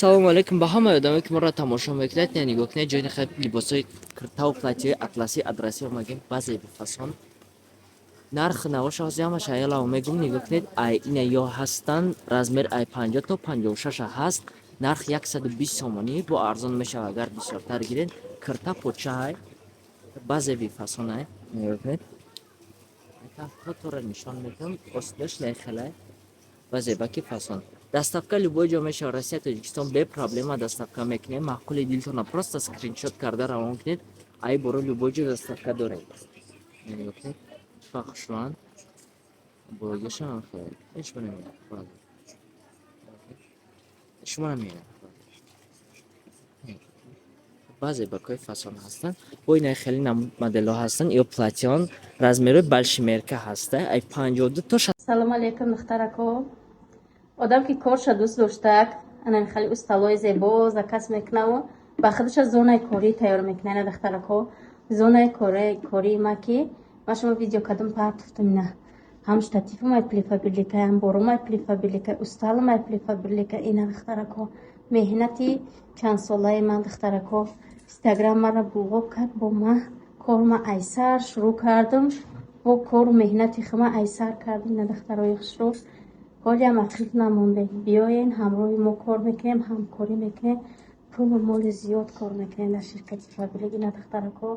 Салом алейкум. Ба ҳамаи одаме ки моро тамошо мекунед, я нигоҳ кунед, ҷойни хеле либосои киртаву платияи атласӣ адраси омадем баъзе фасон. Нархи навош ҳози ҳамаш аялао мегум нигоҳ кунед, ай ина ё ҳастан размер ай 50 то 56 ҳаст. Нарх 120 сомонӣ бо арзон мешавад агар бисёртар гиред. Кирта почаҳай баъзе фасонай нигоҳ кунед. Тора нишон медиҳам осташ нехелай баъзе баки фасон. Доставка любой ҷо мешавад. Россия, Тоҷикистон бе проблема доставка мекунем. Маъқули дилтона просто скриншот карда равон кунед. Ай боро любой ҷо доставка дорем. Нигоҳ кунед. Пахшван блогешам хеле ҳеҷ намеяд. Шумо намеяд. Баъзе бакои фасон ҳастанд. Бо инаи хеле моделҳо ҳастанд. Ё платион размерои большимерка ҳаста. Ай 52 то 60. Салому алейкум духтарако. Одам ки корша дӯст доштак, анан хали усталои зебо заказ мекунаву ба худша зонаи корӣ тайёр мекунана духтарако. Зонаи кории ма ки ма шумо видео кадом партуфтумина. Ҳам штатифу май плифабилика, ҳам бору май плифабилика, устал май плифабилика ина духтарако. Меҳнати чанд солаи ман духтарако. Инстаграм мара булғоб кард бо ма. Корма айсар шурӯъ кардам. Бо кору меҳнати хума айсар кардем на духтарои хушрӯ. ҳолиам ақиб намонде. Биёен ҳамроҳи мо кор мекунем, ҳамкорӣ мекунем. пулу моли зиёд кор мекунем дар ширкати фабрик. Ина духтарако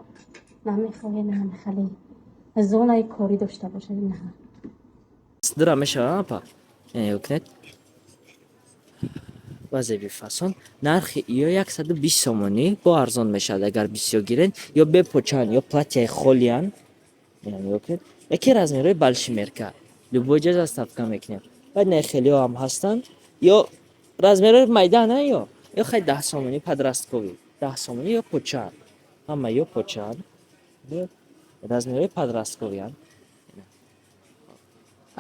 намехоҳем хали зонаи корӣ дошта бошад. Ина Дра мешавад апа. Нигоҳ кунед. Баъзе фасон. Нархи ё 120 сомонӣ бо арзон мешавад агар бисёр гирен. Ё бе почан, ё платияи холиян. Нигоҳ кунед. Яке размерои большимерка. Любой ҷо доставка мекунем. Баъд не хелиҳо ҳам ҳастанд. Ё размерои майдана ё хай 10 сомонӣ подрастковӣ. 10 сомонӣ ё почан. Ҳама ё почан. Ё размерои подрастковиян.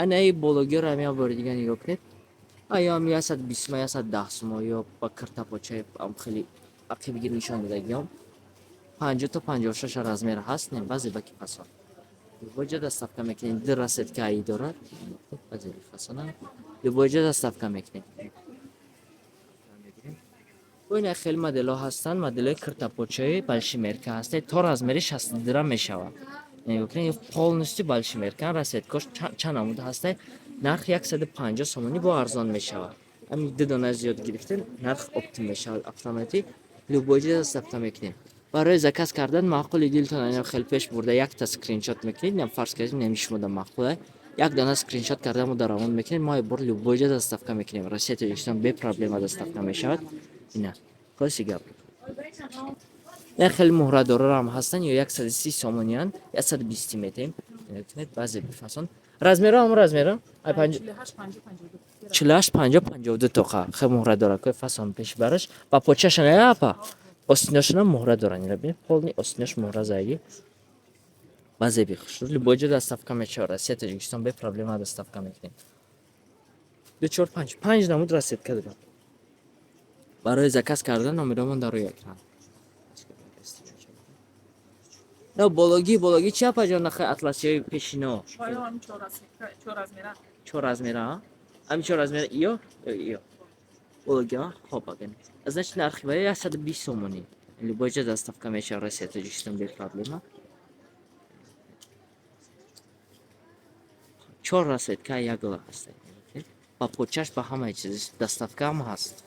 Анаи бологиро ҳам бори дига нигоҳ кунед. Аям 120 ма 110 сомон ё ба кирта почаи ам хеле ақибги нишон додагиам. 50 то 56 размер ҳаст. Не баъзе баки фасон. Любой ҷо доставка мекунем. Ди расетка ай дорад. Баъзе фасона. Любой ҷо доставка мекунем. Бо ина хеле моделҳо ҳастанд. Моделҳои киртапочаи большимерка ҳастанд. То размери 60 дирам мешавад. Нигоҳ кунед. Полностью большимерка расеткош чанд омуда ҳастанд. Нарх 150 сомонӣ бо арзон мешавад. Ҳамин ду дона зиёд гирифтен нарх оптим мешавад автоматик. Любой ҷо доставка мекунем. Барои заказ кардан маъқули дилтон ина хеле пеш бурда якта скриншот мекунед. Ням фарз кардем немишмода маъқула. Як дона скриншот карда мо даромад мекунем. Мо бор любой ҷо доставка мекунем. Россия, Тоҷикистон бе проблема доставка мешавад. Ина хоси гап. Не хеле муҳрадорро ҳам ҳастанд. Ё 130 сомониян, 120 метем. Нигоҳ баъзе фасон. Размеро ҳам размеро? Ай 48 50 52 тоқа. Хеле муҳрадоракои фасон пеш бараш. Ба почаша не апа. Остиношона муҳра доран. Ина бинед полни остинош муҳра зайги. Баъзе бихушур. Любой ҷо доставка мешавад. Россия, Тоҷикистон бе проблема доставка мекунем. 245 5 намуд расетка дорад. Барои заказ кардан номеромон дар рӯи экран. На бологи чи апа ҷон нахай атласиёи пешино. 4 размера. Ам 4 размера ё. Бологи хоб аген. Значит нархи ва 120 сомонӣ. Любой ҷо доставка мешавад. Россия, Тоҷикистон бе проблема. 4 расетка як гла ҳаст. Ба почаш ба ҳамаи чиз доставка ҳам ҳаст.